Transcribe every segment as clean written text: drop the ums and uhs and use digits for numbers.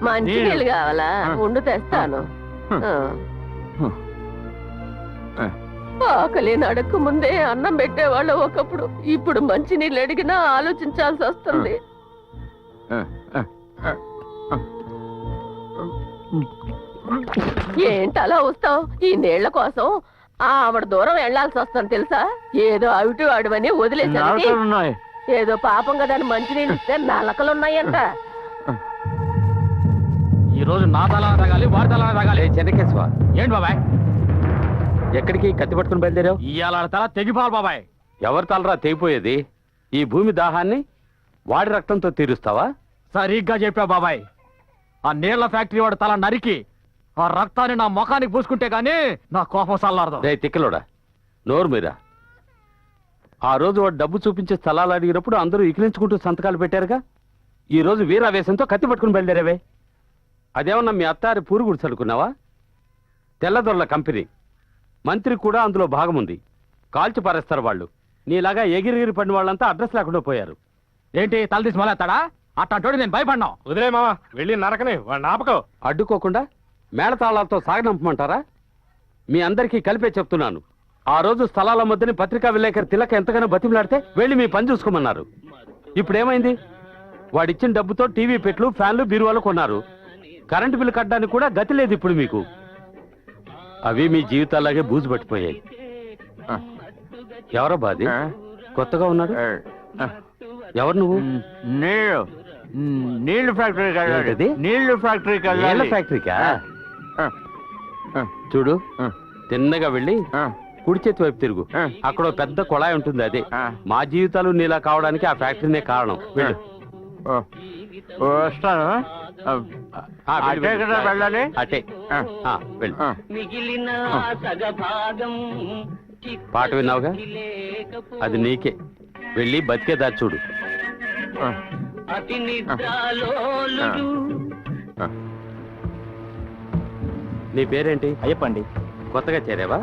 మంచి నీళ్ళు కావాలా? ఉండు తెస్తాను. ఆకలి నడక ముందే అన్నం పెట్టేవాళ్ళు ఒకప్పుడు. ఇప్పుడు మంచి నీళ్ళు అడిగినా ఆలోచించాల్సి వస్తుంది. ఏంటి అలా వస్తావు? ఈ నీళ్ల కోసం ఆవిడ దూరం వెళ్లాల్సి వస్తాను తెలుసా? ఏదో అవిటు అడువని వదిలేసరికి ఏదో పాపం కదా అని మంచి నీళ్ళు ఇస్తే నలకలున్నాయంట. ఈ రోజు నా తల తాగాలి, వాడి తల తాగాలి. చెన్నకేశ్వ ఏంటి బాబాయ్? ఎక్కడికి కత్తి పట్టుకుని బయలుదేరావు? ఇవాళ తల తెగిపోవాలి బాబాయ్. ఎవరి తలరా తెగిపోయేది? ఈ భూమి దాహాన్ని వాడి రక్తంతో తీరుస్తావా? సరిగ్గా చెప్పావు బాబాయ్. ఆ నీళ్ల ఫ్యాక్టరీ వాడు తల నరికి ఆ రక్తాన్ని నా ముఖానికి పూసుకుంటే గానీ నా కోపం చల్లారదు. రే తిక్కలోడా, నోరు మీరా. ఆ రోజు వాడు డబ్బు చూపించే స్థలాలు అడిగినప్పుడు అందరూ ఇకిలించుకుంటూ సంతకాలు పెట్టారుగా. ఈ రోజు వీరావేశంతో కత్తి పట్టుకుని బయలుదేరావే. అదేమన్నా మీ అత్తారి పూరుగుడు చదువుకున్నావా? తెల్లదొరల కంపెనీ, మంత్రి కూడా అందులో భాగం ఉంది. కాల్చి పారేస్తారు వాళ్ళు. నీలాగా ఎగిరిగిరి పడిన వాళ్ళంతా అడ్రస్ లేకుండా పోయారు. ఏంటి తల తీసి మొలేస్తాడా? అట్టంటోడి నేను భయపడ్డా. వదిలే మావా, వెళ్ళి నరకని వాడు నాపకం. అడ్డుకోకుండా మేళతాళాలతో సాగనంపమంటారా? మీ అందరికీ కలిపే చెప్తున్నాను. ఆ రోజు స్థలాల మధ్యని పత్రికా విలేకరి తిలక ఎంతగానో బతిమలాడితే వెళ్ళి మీ పని చూసుకోమన్నారు. ఇప్పుడేమైంది? వాడిచ్చిన డబ్బుతో టీవీ పెట్లు, ఫ్యాన్లు, బీరువాలు కొన్నారు. కరెంటు బిల్లు కట్టడానికి కూడా గతి లేదు ఇప్పుడు మీకు. అవి మీ జీవితాలాగే బూజు పట్టిపోయాయి. ఎవరో బాది కొత్తగా ఉన్నాడు? ఎవరు నువ్వు? నీళ్లు ఫ్యాక్టరీ. నీళ్లు ఫ్యాక్టరీకా? చూడు, తిన్నగా వెళ్ళి కుడి చేతి వైపు తిరుగు. అక్కడ పెద్ద కొళాయి ఉంటుంది. అదే మా జీవితాలు నీలా కావడానికి ఆ ఫ్యాక్టరీనే కారణం. వెళ్ళు. వస్తాను. వెళ్ళాలి. అటే వెళ్ళు. పాట విన్నావుగా, అది నీకే. వెళ్ళి బతికేదా చూడు. నీ పేరేంటి? అయ్యప్పండి. కొత్తగా చేరావా?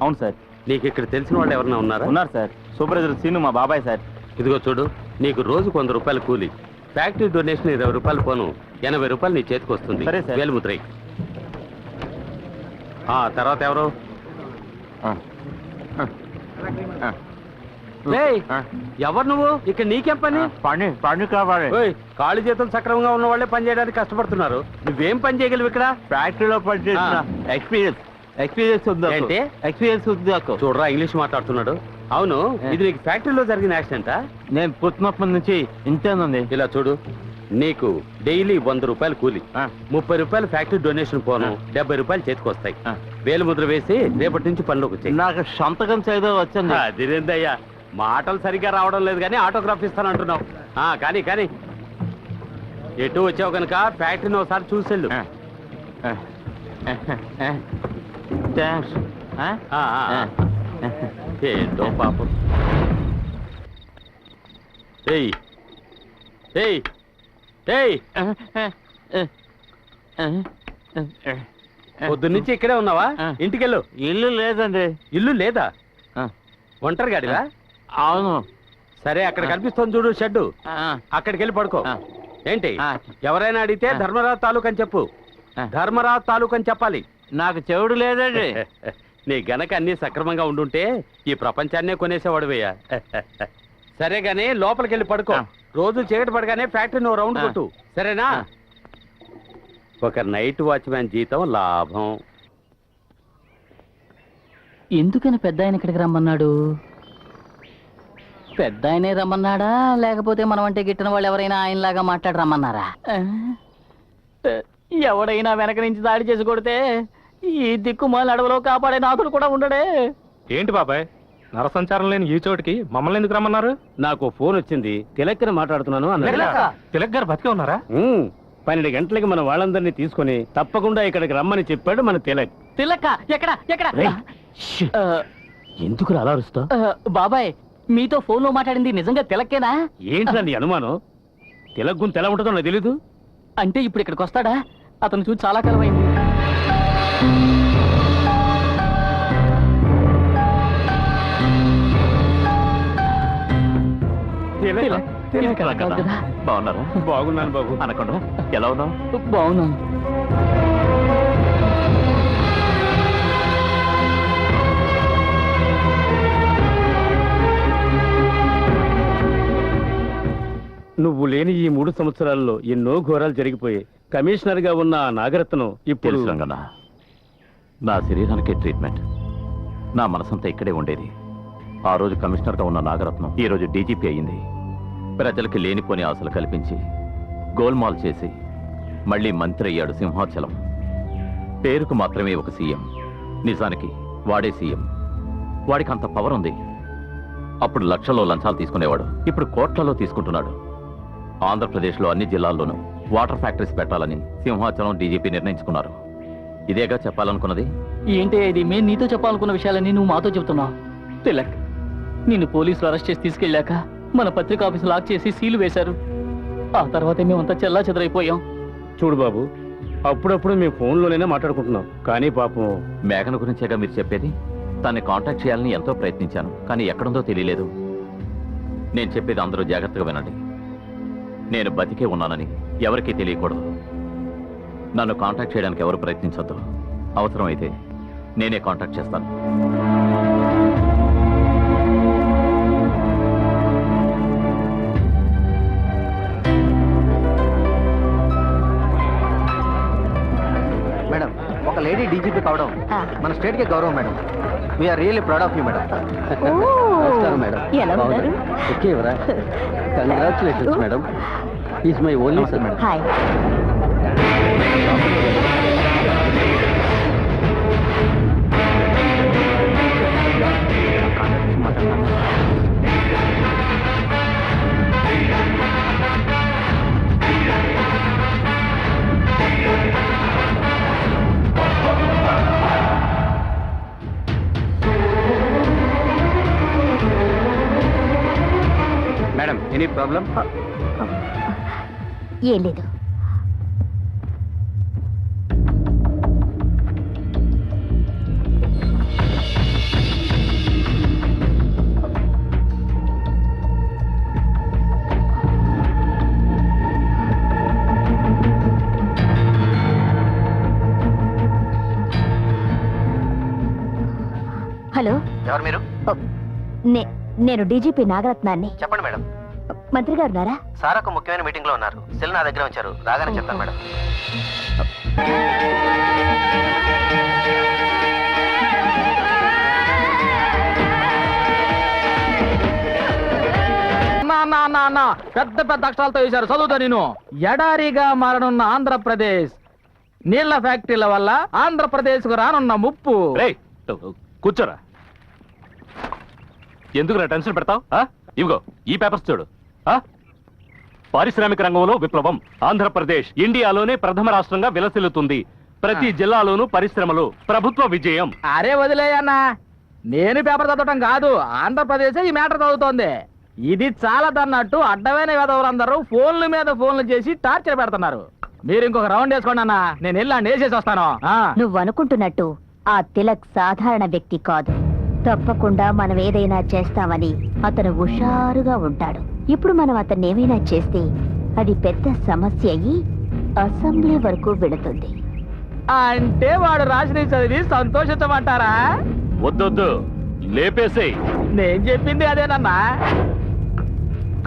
అవును సార్. నీకు ఇక్కడ తెలిసిన వాళ్ళు ఎవరన్నా ఉన్నారా? ఉన్నారు సార్. సూపర్వైజర్ సీను మా బాబాయ్ సార్. ఇదిగో చూడు, నీకు రోజు 100 రూపాయలు కూలి, ఫ్యాక్టరీ డొనేషన్ 20 రూపాయలు పోను, 80 రూపాయలు నీ చేతికి వస్తుంది. సరే సార్. వేలుముద్రై. తర్వాత ఎవరు? ఎవరు నువ్వు? ఇక్కడ నీకేం పని? పని కావాలి. కాళ్ళు చేతులు సక్రమంగా ఉన్న వాళ్ళే పని చేయడానికి కష్టపడుతున్నారు. నువ్వేం పని చేయగలవు ఇక్కడ? ఫ్యాక్టరీలో పనిచేసిన ఎక్స్పీరియన్స్ ఉంది. ఏంటి ఎక్స్పీరియన్స్ ఉంది. చూడరా, ఇంగ్లీష్ మాట్లాడుతున్నాడు. అవును, ఇది నీకు ఫ్యాక్టరీలో జరిగిన యాక్సిడెంటా? నేను పుట్టినప్పటి నుంచి ఇంతేనండి. ఇలా చూడు, నీకు డైలీ 100 రూపాయలు కూలి, 30 రూపాయలు ఫ్యాక్టరీ డొనేషన్ పోను, 70 రూపాయలు చేతికి వస్తాయి. వేలుముద్ర వేసి రేపటి నుంచి పనిలోకి వచ్చాయి. నాకు సంతకం చేయడం వచ్చింది. అదేందయ్యా, మాటలు సరిగ్గా రావడం లేదు కానీ ఆటోగ్రాఫ్ ఇస్తానంటున్నావు. కానీ కానీ ఎటు వచ్చావు కనుక ఫ్యాక్టరీని ఒకసారి చూసెళ్ళు. థ్యాంక్స్. ఏంటో పాపం. ఏయ్ ఏయ్ ఏయ్, పొద్దున్నుంచి ఇక్కడే ఉన్నావా? ఇంటికెళ్ళు. ఇల్లు లేదండి. ఇల్లు లేదా? ఒంటరి గాడివా? అవును. సరే, అక్కడ కనిపిస్తుంది చూడు షెడ్డు, అక్కడికి వెళ్ళి పడుకో. ఏంటి, ఎవరైనా అడిగితే ధర్మరాజు తాలూకు అని చెప్పు. ధర్మరాజు తాలూకు అని చెప్పాలి. నాకు చెవుడు లేదండి. నీ గనక అన్ని సక్రమంగా ఉండుంటే ఈ ప్రపంచాన్నే కొనేసేవాడువయ్యా. సరే గానీ లోపలికి వెళ్ళి పడుకో. రోజు చీకటి పడగానే ఫ్యాక్టరీ నువ్వు రౌండ్ కొట్టు, సరేనా? ఒక నైట్ వాచ్మ్యాన్ జీతం లాభం. ఎందుకని పెద్ద ఆయన ఇక్కడికి రమ్మన్నాడు? పెద్ద ఆయనే రమ్మన్నాడా, లేకపోతే మనం అంటే గిట్టిన వాళ్ళు ఎవరైనా ఆయనలాగా మాట్లాడి రమ్మన్నారా? ఎవడైనా వెనక నుంచి దాడి చేసి కొడితే ఈ దిక్కుమాల అడవిలో కాపాడే నాథుడు కూడా ఉండడే. ఏంటి బాబాయ్, నరసంచారం లేని ఈ చోటికి మమ్మల్ని ఎందుకు రమ్మన్నారు? నాకు ఫోన్ వచ్చింది, తిలక్కని మాట్లాడుతున్నాను అన్నాడు. తిలక్ గారు బతికే ఉన్నారా? 12 గంటలకి మన వాళ్ళందరినీ తీసుకుని తప్పకుండా ఇక్కడికి రమ్మని చెప్పాడు మన తిలక్. తిలక్క ఎక్కడ ఎక్కడ? ఎందుకు అలా అరుస్తావ్? బాబాయ్, మీతో ఫోన్ లో మాట్లాడింది నిజంగా తిలక్కేనా? ఏంటండి అనుమానం? తిలక్ గుంత ఎలా ఉంటుందో నాకు తెలీదు. అంటే ఇప్పుడు ఇక్కడికి వస్తాడా? అతను చూసి చాలా కాలం అయింది. బాగున్నారా? బాగున్నాను బాబు. అనకుండా ఎలా ఉన్నావు? బాగున్నాను. నువ్వు లేని ఈ 3 సంవత్సరాల్లో ఎన్నో ఘోరాలు జరిగిపోయాయి. కమిషనర్ గా ఉన్న ఆ నాగరత్నం ఇప్పుడు తెలుసు రంగన్న, నా శరీరానికి ట్రీట్మెంట్, నా మనసంతా ఇక్కడే ఉండేది. ఆ రోజు కమిషనర్గా ఉన్న నాగరత్నం ఈ రోజు డీజీపీ అయింది. ప్రజలకి లేనిపోని ఆశలు కల్పించి గోల్మాల్ చేసి మళ్ళీ మంత్రి అయ్యాడు సింహాచలం. పేరుకు మాత్రమే ఒక సీఎం, నిజానికి వాడే సీఎం. వాడికి అంత పవర్ ఉంది. అప్పుడు లక్షల్లో లంచాలు తీసుకునేవాడు, ఇప్పుడు కోట్లలో తీసుకుంటున్నాడు. ఆంధ్రప్రదేశ్లో అన్ని జిల్లాల్లోనూ వాటర్ ఫ్యాక్టరీస్ పెట్టాలని సింహాచలం డీజీపీ నిర్ణయించుకున్నారు. ఇదేగా చెప్పాలనుకున్నది. ఏంటి ఇది? మేము నీతో చెప్పాలనుకున్న విషయాలన్నీ నువ్వు మాతో చెప్తున్నావు. తిలక్, నిన్ను పోలీసులు అరెస్ట్ చేసి తీసుకెళ్ళాక మన పత్రికా ఆఫీసు లాక్ చేసి సీలు వేశారు. ఆ తర్వాతే మేమంతా చెల్లా చెదరైపోయాం. చూడు బాబు, అప్పుడప్పుడు మేము ఫోన్లోనే మాట్లాడుకుంటున్నాం, కానీ పాపం మేఘన గురించేగా మీరు చెప్పేది. తన్ని కాంటాక్ట్ చేయాలని ఎంతో ప్రయత్నించాను, కానీ ఎక్కడుందో తెలియలేదు. నేను చెప్పేది అందరూ జాగ్రత్తగా వినండి. నేను బతికే ఉన్నానని ఎవరికీ తెలియకూడదు. నన్ను కాంటాక్ట్ చేయడానికి ఎవరు ప్రయత్నించొద్దు. అవసరమైతే నేనే కాంటాక్ట్ చేస్తాను. మేడం, ఒక లేడీ డీజీపీ కావడం మన స్టేట్ కి గౌరవం madam. We are really proud of you madam. నమస్కారం మేడం. ఎలా ఉన్నారు? ఓకే ఎవరా? Congratulations madam. Is my only son madam. Hi. Madam, any problem? ఏం లేదు. హలో, ఎవరు మీరు? నేను డీజీపీ నాగరత్నాన్ని. చెప్పండి మేడం. మంత్రి గారు ఉన్నారా? సార్ ఒక ముఖ్యమైన మీటింగ్ లో ఉన్నారు. సెల్ నా దగ్గర ఉంచారు, రాగానే చెప్తాను మేడం. పెద్ద పెద్ద అక్షరాలతో వేశారు. చదువుతా నేను. ఎడారిగా మారనున్న ఆంధ్రప్రదేశ్, నీళ్ల ఫ్యాక్టరీల వల్ల ఆంధ్రప్రదేశ్ కు రానున్న ముప్పు. కూర్చోరా. ఎందుకు నా టెన్షన్ పెడతావు? ఇవిగో ఈ పేపర్స్ చూడు. పారిశ్రామిక రంగంలో విప్లవం. ఆంధ్రప్రదేశ్ ఇండియాలోనే ప్రథమ రాష్ట్రంగా విలసిల్లుతుంది. ప్రతి జిల్లాలోనూ పరిశ్రమలు. ప్రభుత్వ విజయం. అరే వదిలేయన్నా, నేను పేపర్ చదవటం కాదు, ఆంధ్రప్రదేశ్ ఈ మ్యాటర్ చదువుతోంది. ఇది చాలా దన్నట్టు అడ్డమైన విధవులందరూ ఫోన్ల మీద ఫోన్లు చేసి టార్చర్ పెడుతున్నారు. మీరు ఇంకొక రౌండ్ వేసుకోండి అన్న, నేను వెళ్ళండి వేసేసి వస్తాను. నువ్వు అనుకుంటున్నట్టు ఆ తిలక్ సాధారణ వ్యక్తి కాదు. తప్పకుండా మనం ఏదైనా చేస్తామని అతను హుషారుగా ఉంటాడు. ఇప్పుడు మనం అతన్ని ఏమైనా చేస్తే అది పెద్ద సమస్య అయ్యి అసెంబ్లీ వరకు వెళుతుంది. అంటే వాడు రాసిన చదివి సంతోషించమంటారా? వద్దొద్దు, లేపేసేయ్. నేను చెప్పింది అదేనన్నా.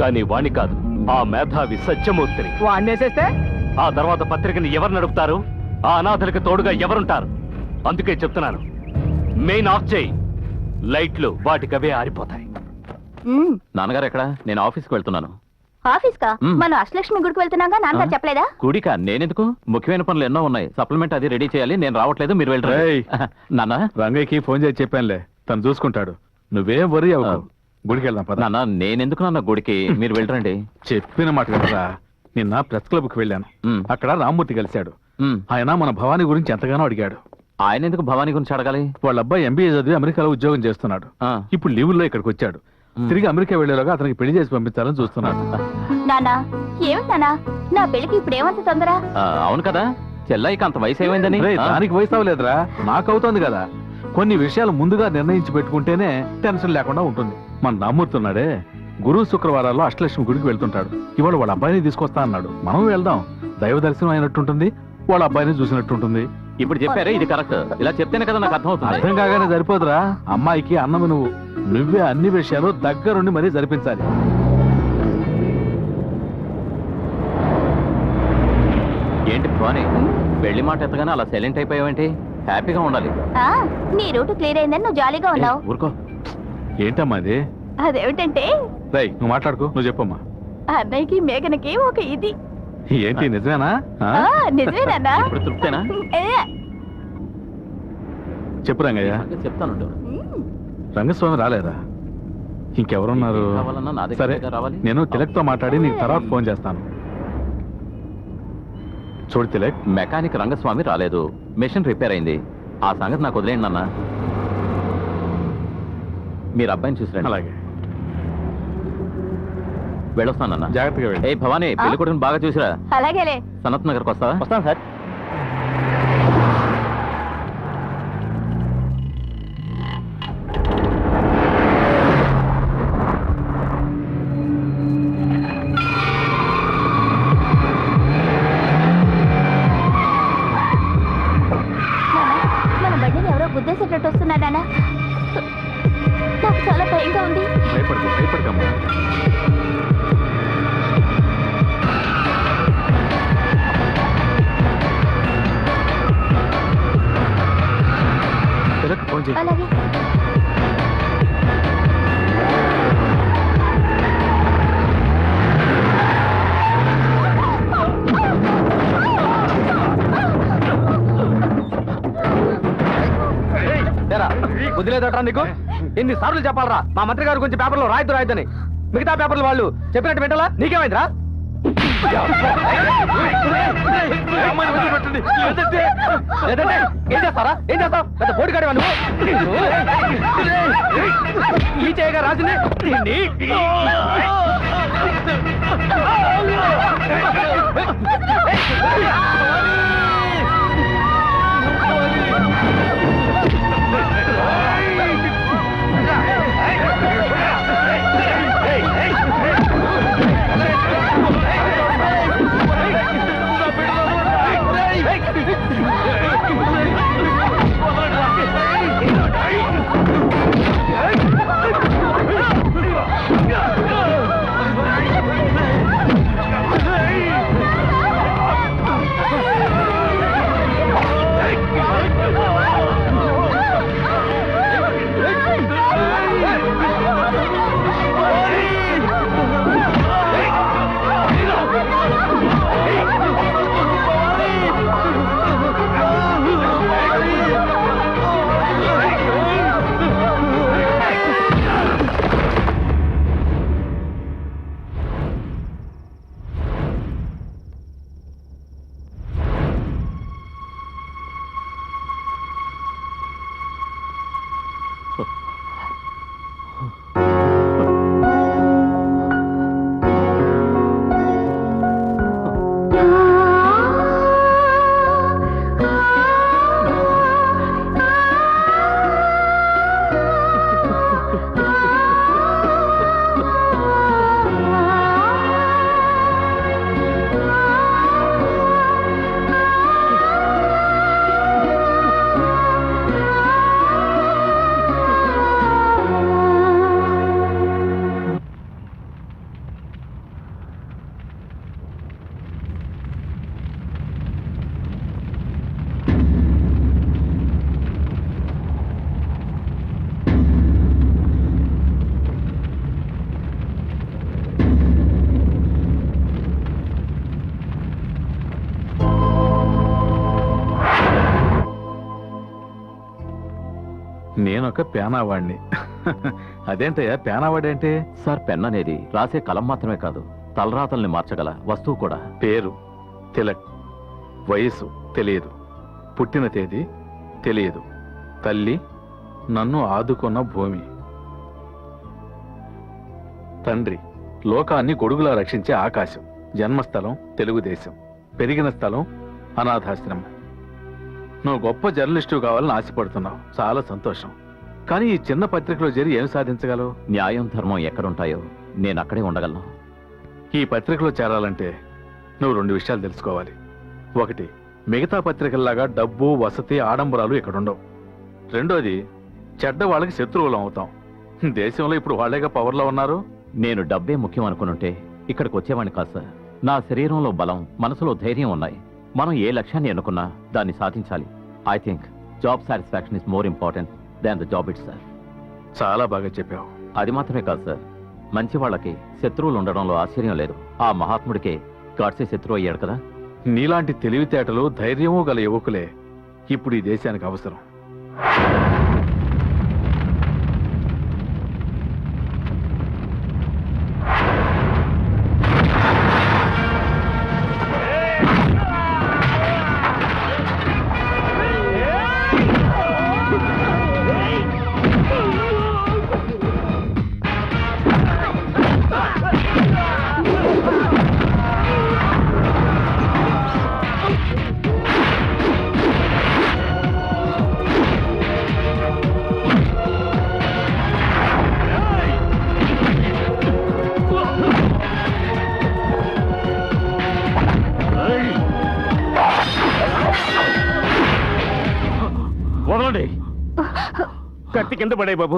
కానీ వాణ్ణి కాదు, ఆ మేధావి సత్యమూర్తిని. వాడిని వేసేస్తే ఆ తర్వాత పత్రికని ఎవరు నడుపుతారు? ఆ అనాథలకు తోడుగా ఎవరుంటారు? అందుకే చెప్తున్నాను, మెయిన్ ఆఫ్ చేయి. లైట్లు వాటికవే ఆరిపోతాయి. నాన్నగారు ఎక్కడ? నేను ఆఫీస్కి వెళ్తున్నాను. ఆఫీస్ కా? మనం అష్టలక్ష్మి గుడికి వెళ్తున్నాగా, నాన్నగారు చెప్పలేదా? గుడిక నేనెందుకు? ముఖ్యమైన పనులు ఎన్నో ఉన్నాయి. సప్లిమెంట్ అది రెడీ చేయాలి. నేను రావట్లేదు, మీరు వెళ్ళరు. నాన్న, రంగయ్యకి ఫోన్ చేసి చెప్పానులే, తను చూసుకుంటాడు. నువ్వేం వరి అవ్వకు. గుడికి వెళ్దాం పద. నాన్న నేనెందుకు నాన్న గుడికి? మీరు వెళ్ళరండి. చెప్పిన మాట కదా. నిన్న ప్రెస్ క్లబ్ కి వెళ్ళాను. అక్కడ రామ్మూర్తి కలిశాడు. మ్. ఆయన మన భవానీ గురించి ఎంతగానో అడిగాడు. ఆయన ఎందుకు భవానీ గురించి అడగాలి? వాళ్ళ అబ్బాయి ఎంబీఏ చదివి అమెరికాలో ఉద్యోగం చేస్తున్నాడు. ఇప్పుడు లీవుల్లో ఇక్కడికి వచ్చాడు. తిరిగి అమెరికా వెళ్లేలాగా అతనికి పెళ్లి చేసి పంపించాలని చూస్తున్నాడు. నానా, ఏమిటి నానా, నా పెళ్లికి ఇప్పుడు ఏమంత తొందర? అవును కదా, చెల్లాయికి అంత వయసు ఏమైందని? దానికి వయసు అవ్వలేదురా, నాకు అవుతోంది కదా. కొన్ని విషయాలు ముందుగా నిర్ణయించి పెట్టుకుంటేనే టెన్షన్ లేకుండా ఉంటుంది. మన రామ్మూర్తి ఉన్నాడే, గురు శుక్రవారాల్లో అష్టలక్ష్మి గుడికి వెళ్తుంటాడు. ఇవాళ వాళ్ళ అబ్బాయిని తీసుకొస్తా అన్నాడు. మనం వెళ్దాం. దైవ దర్శనం అయినట్టుంటుంది, వాళ్ళ అబ్బాయిని చూసినట్టుంటుంది. ఇప్పుడు చెప్పారే ఇది కరెక్ట్. ఇలా చెప్తేనే కదా నాకు అర్థమవుతుంది. అర్థం కాగానే సరిపోదురా. అమ్మాయికి అన్నము నువ్వే అన్ని విషయాలు దగ్గరుండి మరీ జరిపించాలి. ఏంటి భవాని, పెళ్లి మాట ఎత్తగానే అలా సైలెంట్ అయిపోయావేంటి? హ్యాపీగా ఉండాలి. నీ రూట్ క్లియర్ అయిందని నువ్వు జాలీగా ఉన్నావు. ఊరుకో. ఏంటమ్మా అది? అదేమిటంటే రై నువ్వు మాట్లాడుకో, నువ్వు చెప్పమ్మా. అన్నయ్యకి మేఘనకి ఒక ఇది. ఏంటి నిజమేనా? నిజమేనా? ఇప్పుడు తృప్తేనా? చెప్పు రంగయ్య. చెప్తాను. రంగస్వామి రాలేదా? ఇంకెవరున్నారు? కావాలన్నా నా సరే దగ్గర రావాలి. నేను తిలక్తో మాట్లాడి నీకు తర్వాత ఫోన్ చేస్తాను. చూడు తిలక్, మెకానిక్ రంగస్వామి రాలేదు, మెషిన్ రిపేర్ అయింది. ఆ సంగతి నాకు వదిలేయండి అన్న. మీరు అబ్బాయిని చూసిరండి. అలాగే వెళ్ళొస్తానన్న. జాగ్రత్తగా వెళ్ళి. ఏ భవానీ, పెళ్లి కొడుకుని బాగా చూసిరా. అలాగేలే. సనత్ నగర్కి వస్తావా? వస్తాను సార్. మన బండిని ఎవరో గుద్దేసేటట్టు వస్తున్నాడానా? నాకు చాలా భయంగా ఉంది. భయపడకమ్మా. తిలక్ ఫోన్ చేయి. అలాగే. బుద్ధి లేదట్రా నీకు? ఎన్ని సార్లు చెప్పాలరా మా మంత్రి గారి గురించి పేపర్లో రాయద్దని? మిగతా పేపర్లు వాళ్ళు చెప్పినట్టు వింటలా? నీకేమైందిరా? ఏం చేస్తారా? ఏం చేస్తావు? పెద్ద పోటీగాడివా నువ్వు? ఈ చేయగా రాసింది నేనొక పేనావాడిని. అదేంటయ్యా పేనావాడి అంటే? సార్, పెన్ అనేది రాసే కలం మాత్రమే కాదు, తలరాతల్ని మార్చగల వస్తువు కూడా. పేరు తిలక్, వయసు తెలియదు, పుట్టిన తేదీ తెలియదు, తల్లి నన్ను ఆదుకున్న భూమి, తండ్రి లోకాన్ని గొడుగులా రక్షించే ఆకాశం, జన్మస్థలం తెలుగుదేశం, పెరిగిన స్థలం అనాథాశ్రమం. నువ్వు గొప్ప జర్నలిస్టు కావాలని ఆశపడుతున్నావు, చాలా సంతోషం. కానీ ఈ చిన్న పత్రికలో చేరి ఏం సాధించగలవు? న్యాయం ధర్మం ఎక్కడుంటాయో నేను అక్కడే ఉండగలను. ఈ పత్రికలో చేరాలంటే నువ్వు 2 విషయాలు తెలుసుకోవాలి. ఒకటి, మిగతా పత్రికల్లాగా డబ్బు, వసతి, ఆడంబరాలు ఇక్కడ ఉండవు. రెండోది, చెడ్డ వాళ్ళకి శత్రువులం అవుతాం. దేశంలో ఇప్పుడు వాళ్ళేగా పవర్లో ఉన్నారు. నేను డబ్బే ముఖ్యం అనుకునుంటే ఇక్కడికి వచ్చేవాడిని కాదు సార్. నా శరీరంలో బలం, మనసులో ధైర్యం ఉన్నాయి. మనం ఏ లక్ష్యాన్ని ఎన్నుకున్నా దాన్ని సాధించాలి. I think job satisfaction is more important than the job it sir. చాలా బాగా చెప్పావు. అది మాత్రమే కాదు సార్, మంచి వాళ్ళకి శత్రువులు ఉండడంలో ఆశ్చర్యం లేదు. ఆ మహాత్ముడికే గాడ్సే శత్రువు అయ్యాడు కదా. నీలాంటి తెలివితేటలు, ధైర్యము గల యువకులే ఇప్పుడు ఈ దేశానికి అవసరం. వదలండి, కత్తి కింద పడే బాబు.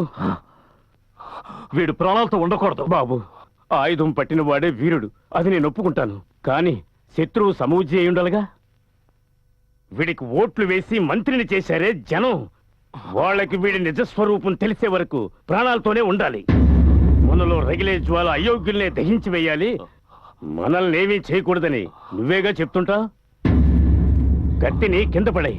వీడు ప్రాణాలతో ఉండకూడదు బాబు. ఆయుధం పట్టిన వాడే వీరుడు, అది నేను ఒప్పుకుంటాను. కానీ శత్రువు సమూజ్జి అయి ఉండాలిగా. వీడికి ఓట్లు వేసి మంత్రిని చేశారే జనం, వాళ్ళకి వీడి నిజస్వరూపం తెలిసే వరకు ప్రాణాలతోనే ఉండాలి. మనలో రగిలే జ్వాల అయోగ్యుల్నే దహించి వేయాలి. మనల్ని ఏమీ చేయకూడదని నువ్వేగా చెప్తుంటా. కత్తిని కింద పడే.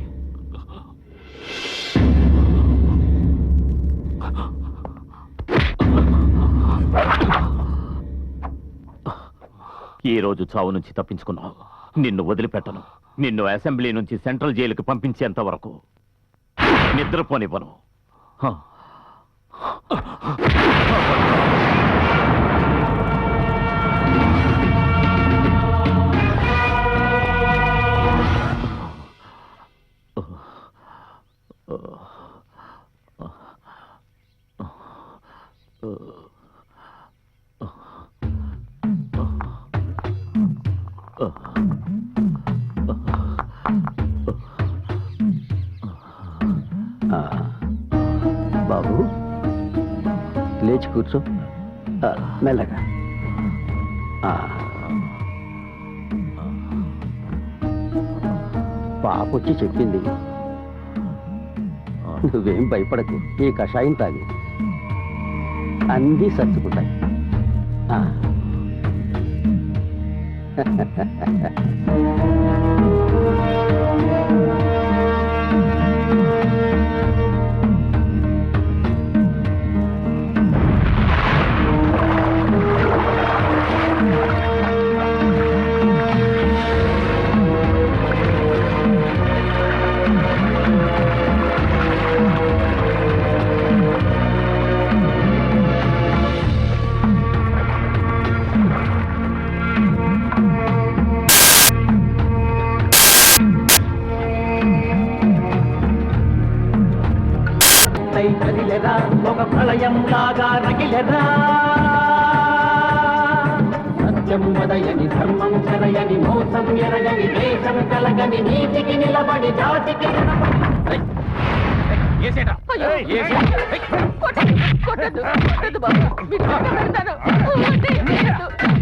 ఈ రోజు చావు నుంచి తప్పించుకున్నావు. నిన్ను వదిలిపెట్టను. నిన్ను అసెంబ్లీ నుంచి సెంట్రల్ జైలుకి పంపించేంత వరకు నిద్రపోనివ్వను. బాబు లేచి కూర్చో, మెల్లగా. పాప వచ్చి చెప్పింది, నువ్వేం భయపడకు, ఈ కషాయం తాగి అన్నీ సర్దుకుంటాయి. ఒక ప్రళయం లాగా రగిలెరా. సత్యం వదయని, ధర్మం చెరయని, మోసం ఎరగని, దేశం కలగని, నీతికి నిలబడి జాతికి కొట్టదు బాబు, మీకు దండం పెడతాను.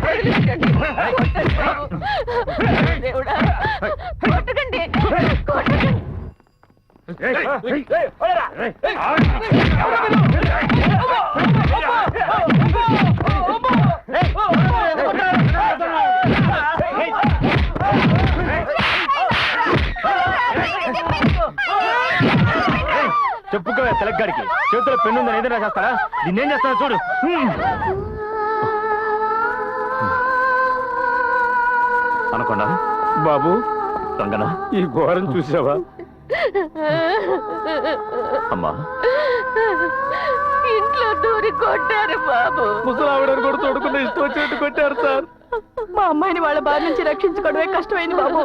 వదిలిపెట్టండి. దేవుడా, కొట్టకండి, కొట్టకండి. చెప్పుకోవే తెలగ్గాడికి, చేతిలో పెన్నుందని ఏదైనా చేస్తారా? దీన్నేం చేస్తాను చూడు. అనుకోండా బాబు, రంగనా, ఈ ఘోరం చూసావా? అమ్మా, ఇంట్లో దూరి కొట్టారు బాబు. ముసలావిడని కూడా తోడుకున్న ఇష్టం వచ్చినట్టు కొట్టారు సార్. మా అమ్మాయిని వాళ్ళ బాధ నుంచి రక్షించుకోవడమే కష్టమైంది బాబు.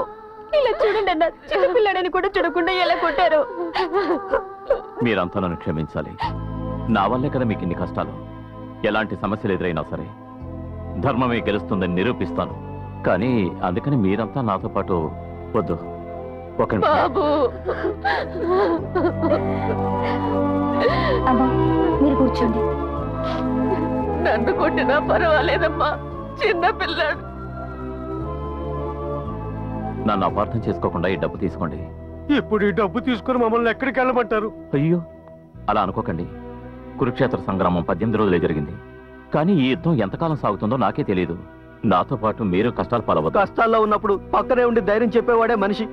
ఇలా చూడండి అన్న, చిన్న పిల్లాడని కూడా చూడకుండా ఎలా కొట్టారు. మీరంతా నన్ను క్షమించాలి. నా వల్లే కదా మీకు ఇన్ని కష్టాలు. ఎలాంటి సమస్యలు ఎదురైనా సరే ధర్మమే గెలుస్తుందని నిరూపిస్తాను. కానీ అందుకని మీరంతా నాతో పాటు వద్దు. ఒక నిమిషం. బాబు అమ్మా మీరు కూర్చోండి. నన్ను కొట్టినా పర్వాలేదమ్మా, చిన్న పిల్లాడు. నన్ను అపార్థం చేసుకోకుండా ఈ డబ్బు తీసుకోండి. ఇప్పుడు ఈ డబ్బు తీసుకుని మమ్మల్ని ఎక్కడికి వెళ్ళమంటారు? అయ్యో అలా అనుకోకండి. కురుక్షేత్ర సంగ్రామం 18 రోజులే జరిగింది. కానీ ఈ యుద్ధం ఎంతకాలం సాగుతుందో నాకే తెలియదు. నాతో పాటు మీరు కష్టాలు పాలవద్దు. కష్టాల్లో ఉన్నప్పుడు పక్కనే ఉండి ధైర్యం చెప్పేవాడే మనిషి,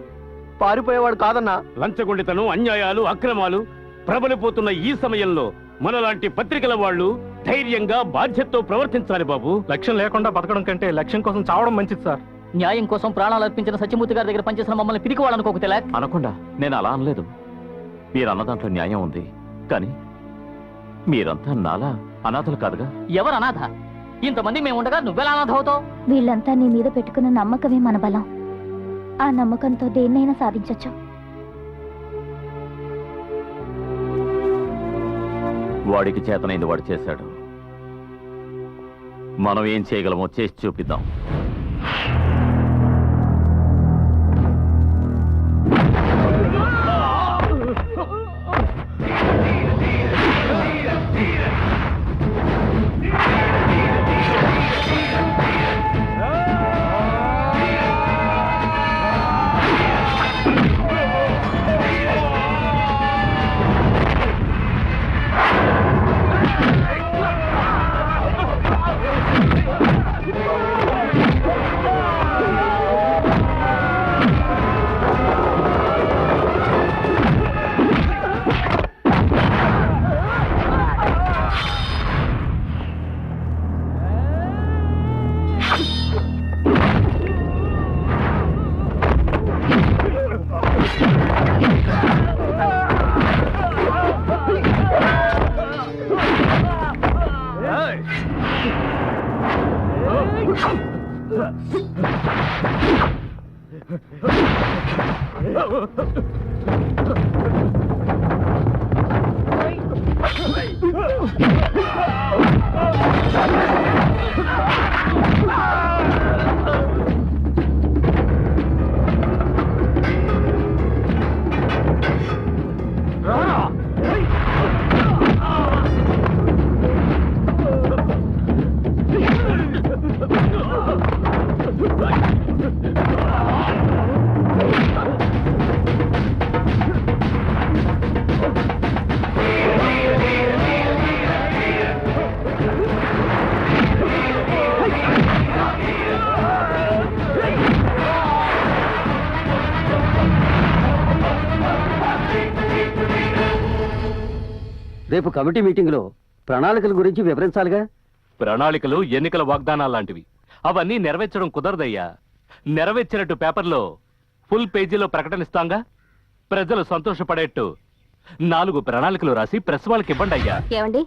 పారిపోయేవాడు కాదన్నా. లంచగొండితనం, అన్యాయాలు, అక్రమాలు ప్రబలిపోతున్న ఈ సమయంలో మనలాంటి పత్రికల వాళ్ళు ధైర్యంగా బాధ్యతతో ప్రవర్తించాలి బాబు. లక్ష్యం లేకుండా బతకడం కంటే లక్ష్యం కోసం చావడం మంచిది సార్. న్యాయం కోసం ప్రాణాలు అర్పించిన సత్యమూర్తి గారి దగ్గర పనిచేసిన మమ్మల్ని పిరికివాడనుకోక తిలక్. అనకుండా నేను అలా అనలేదు. మీరు అన్న దాంట్లో న్యాయం ఉంది. కానీ మీరంతా నాలా అనాథలు కాదుగా. ఎవరు అనాథ? ఇంతమంది మేము ఉండగా నువ్వెలా అనాథ అవుతావు? వీళ్ళంతా నీ మీద పెట్టుకున్న నమ్మకమే మన బలం. ఆ నమ్మకంతో దేన్నైనా సాధించొచ్చు. వాడికి చేతనైంది వాడు చేశాడు. మనం ఏం చేయగలమో చేసి చూపిద్దాం. రేపు కమిటీ మీటింగ్ లో ప్రణాళికల గురించి వివరించాలిగా. ప్రణాళికలు ఎన్నికల వాగ్దానాలు లాంటివి. అవన్నీ నెరవేర్చడం కుదరదయ్యా. నెరవేర్చినట్టు పేపర్లో ఫుల్ పేజీలో ప్రకటనిస్తాంగా. ప్రజలు సంతోషపడేట్టు 4 ప్రణాళికలు రాసి ప్రెస్ వాళ్ళకి ఇవ్వండి అయ్యా. ఏమండి,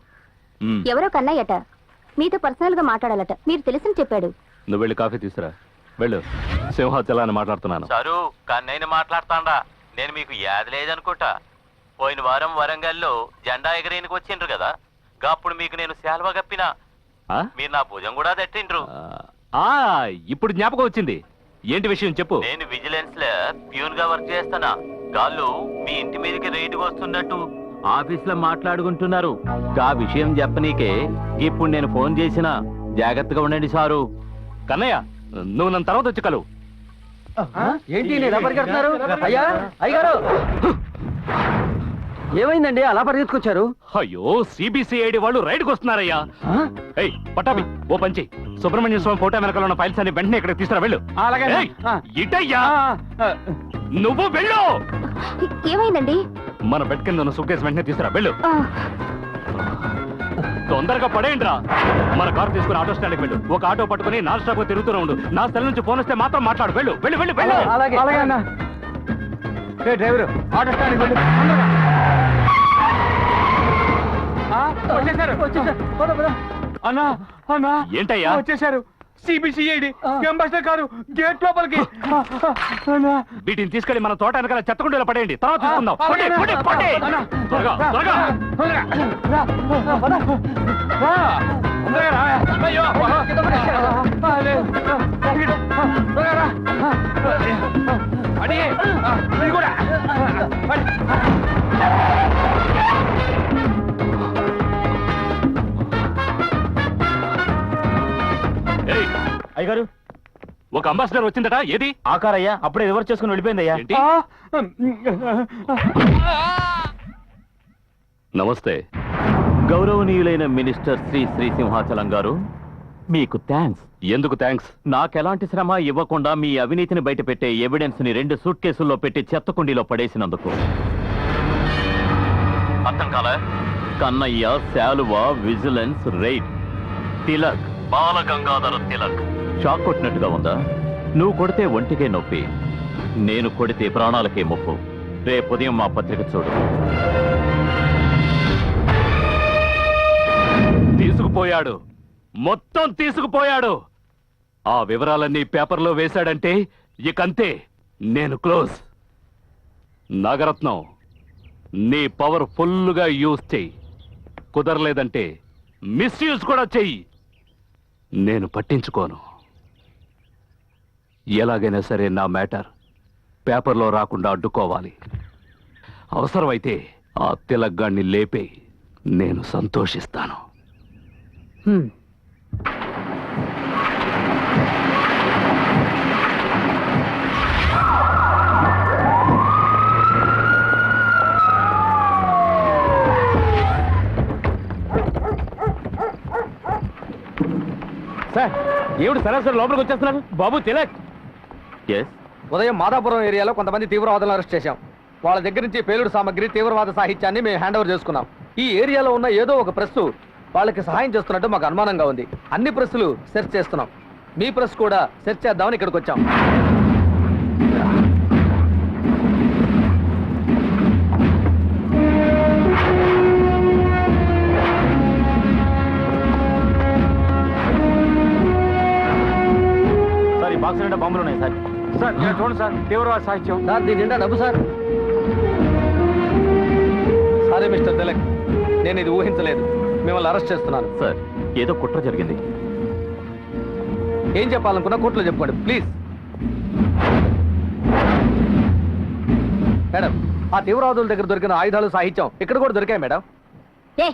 ఎవరో కన్నయ్యట మీతో పర్సనల్ గా మాట్లాడాలట. మీరు తెలిసిన చెప్పాడు. నువ్వు వెళ్ళి కాఫీ తీసురా. వెళ్ళు. సింహాచలాన్ని మాట్లాడుతున్నాను. సారు కన్నయ్యని మాట్లాడతాండా. నేను మీకు యాద లేదనుకుంటా. పోయిన వారం వరంగల్లో జెండా ఎగరేనికి వచ్చిండ్రు కదా. అప్పుడు మీకు నేను శాల్వా కప్పినా. మీరు నా భుజం కూడా తట్టిండ్రు. ఇప్పుడు జ్ఞాపకం వచ్చింది. ఏంటి విషయం చెప్పు. నేను విజిలెన్స్ లో ప్యూన్ గా వర్క్ చేస్తానా. గాళ్ళు మీ ఇంటి మీదకి రైడ్కి వస్తున్నట్టు ఆఫీస్ లో మాట్లాడుకుంటున్నారు. ఆ విషయం చెప్పనీకే ఇప్పుడు నేను ఫోన్ చేసిన. జాగ్రత్తగా ఉండండి సారు. కన్నయ్య, నువ్వు నన్ను తర్వాత వచ్చి కలువు. ఏంటి ఇలా పరిగెడుతున్నారు? అయ్యా అయ్యగారు, ఏమైందండి అలా పరిగెత్తుకొచ్చారు? అయ్యో, సిబిసిఐడి వాళ్ళు రైడ్కి వస్తున్నారయ్యా. ఏయ్ పట్టాభి, ఓ పంచి సుబ్రహ్మణ్య స్వామి ఫోటో వెనకాల ఉన్న ఫైల్స్ అన్ని వెంటనే ఇక్కడ తీసుకురా. వెళ్ళు. ఏయ్, ఇటయ్యా, నువ్వు వెళ్ళు. ఏమైందండి? మన బెడ్ కింద ఉన్న సుట్కేస్ వెంటనే తీసుకురా. వెళ్ళు. తొందరగా పడేయండి రా. మన కారు తీసుకుని ఆటో స్టాండ్కి వెళ్ళు. ఒక ఆటో పట్టుకుని నాన్ స్టాప్ గా తిరుగుతూనే ఉండు. నా సెల్ నుంచి ఫోన్ వస్తే మాత్రం మాట్లాడు. వెళ్ళు వెళ్ళు వెళ్ళు వెళ్ళు. అలాగే అన్న. డ్రైవరు ఆటో స్టాండ్కి వెళ్ళు. వచ్చేసారు. అన్నా అన్నా, ఏంటయ్యా వచ్చేసారు. సిబిసిఐడి అంబాసిడర్ కారు గేట్ లోపలికి. వీటిని తీసుకెళ్లి మన తోట వెనకాల చెత్తకుండీలో పడేయండి, తర్వాత తీసుకుందాం. పొండి, పొండి, పొండి. త్వరగా, త్వరగా. ఏయ్, అయ్యగారు ఒక అంబాసిడర్ వచ్చిందట, ఏది? ఆకారయ్యా అప్పుడే రివర్స్ చేసుకుని వెళ్ళిపోయిందయ్యా. ఏంటి? నమస్తే. గౌరవనీయులైన మినిస్టర్ శ్రీ సింహాచలం గారు, మీకు థ్యాంక్స్. ఎందుకు థ్యాంక్స్? నాకెలాంటి శ్రమ ఇవ్వకుండా మీ అవినీతిని బయటపెట్టే ఎవిడెన్స్ ని 2 సూట్ కేసుల్లో పెట్టి చెత్తకుండీలో పడేసినందుకు. అర్థం కాల? కన్నయ్య, శాలువ, vigilance, raid, Tilak, Balagangadhara Tilak. Shock కొట్టినట్టుగా ఉందా? నువ్వు కొడితే ఒంటికే నొప్పి, నేను కొడితే ప్రాణాలకే ముప్పు. రేపు ఉదయం మా పత్రిక చూడు. తీసుకుపోయాడు, మొత్తం తీసుకుపోయాడు. ఆ వివరాలన్నీ పేపర్లో వేశాడంటే ఇకంతే, నేను క్లోజ్. నాగరత్నం, నీ పవర్ ఫుల్గా యూజ్ చెయ్యి. కుదరలేదంటే మిస్యూజ్ కూడా చెయ్యి, నేను పట్టించుకోను. ఎలాగైనా సరే నా మ్యాటర్ పేపర్లో రాకుండా అడ్డుకోవాలి. అవసరమైతే ఆ తిలగ్గాన్ని లేపే, నేను సంతోషిస్తాను. సార్, ఏమిటి సరాసరి లోపలికి వచ్చేస్తున్నారు? బాబు తిలక్, ఎస్, ఉదయం మాదాపురం ఏరియాలో కొంతమంది తీవ్రవాదులను అరెస్ట్ చేశాం. వాళ్ళ దగ్గర నుంచి పేలుడు సామగ్రి, తీవ్రవాద సాహిత్యాన్ని మేము హ్యాండ్ ఓవర్ చేసుకున్నాం. ఈ ఏరియాలో ఉన్న ఏదో ఒక ప్రెస్ వాళ్ళకి సహాయం చేస్తున్నట్టు మాకు అనుమానంగా ఉంది. అన్ని ప్రెస్సులు సెర్చ్ చేస్తున్నాం. మీ ప్రెస్ కూడా సెర్చ్ చేద్దామని ఇక్కడికి వచ్చాం. సార్ ఈ బాక్స్ నిండా బాంబులు ఉన్నాయి సార్. సార్ ఇక్కడ చూడండి సార్, తీవ్రవాద సాహిత్యం. సార్ దీని నిండా డబ్బు సార్. సారీ మిస్టర్ తిలక్, నేను ఇది ఊహించలేదు. మిమ్మల్ని అరెస్ట్ చేస్తున్నాను. సార్ ఏదో కుట్ర జరిగింది. ఏం చెప్పాలనుకున్నా కోర్టులో చెప్పుకోండి ప్లీజ్. మేడం, ఆ తీవ్రవాదుల దగ్గర దొరికిన ఆయుధాలు, సాహిత్యం ఇక్కడ కూడా దొరికాయి మేడం. ఏ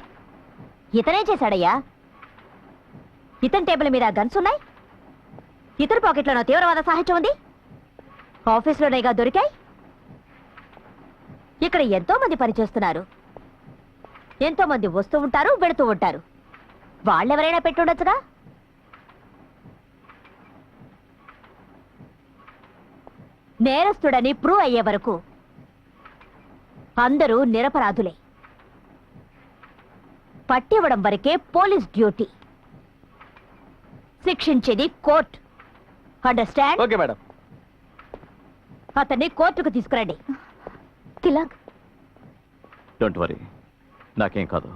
ఇతనేం చేశాడయ్యా? ఇతని టేబుల్ మీద గన్స్ ఉన్నాయి, ఇతని పాకెట్లోనో తీవ్రవాద సాహిత్యం ఉంది, ఆఫీస్లోనేగా దొరికాయి. ఇక్కడ ఎంతో మంది పనిచేస్తున్నారు, ఎంతో మంది వస్తూ ఉంటారు, వెళుతూ ఉంటారు. వాళ్ళెవరైనా పెట్టుండొచ్చుగా. నేరస్తుడని ప్రూవ్ అయ్యే వరకు అందరూ నిరపరాధులే. పట్టివ్వడం వరకే పోలీస్ డ్యూటీ, శిక్షించేది కోర్టు. అండర్స్టాండ్? Okay madam. అతన్ని కోర్టుకు తీసుకురండి. తిలక్, డోంట్ వరీ, నాకేం కాదు.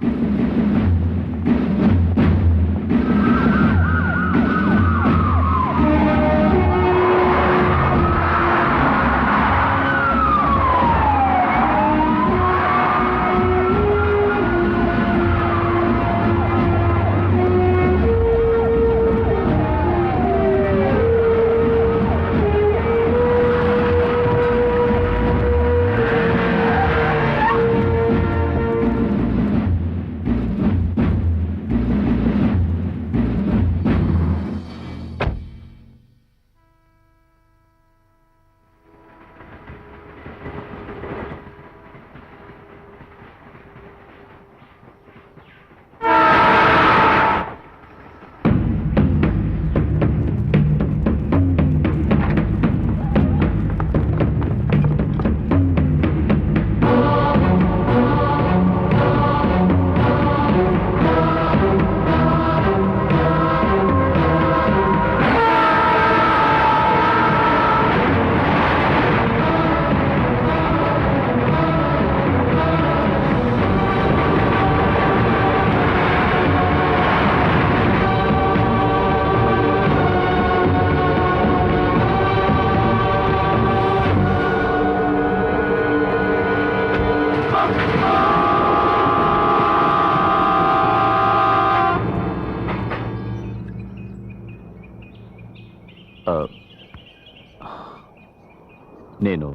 నేను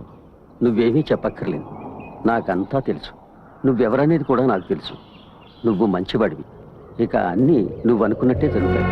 నువ్వేమీ చెప్పక్కర్లేదు, నాకంతా తెలుసు. నువ్వెవరనేది కూడా నాకు తెలుసు. నువ్వు మంచివాడివి, ఇక అన్నీ నువ్వు అనుకున్నట్టే జరుగుతాయి.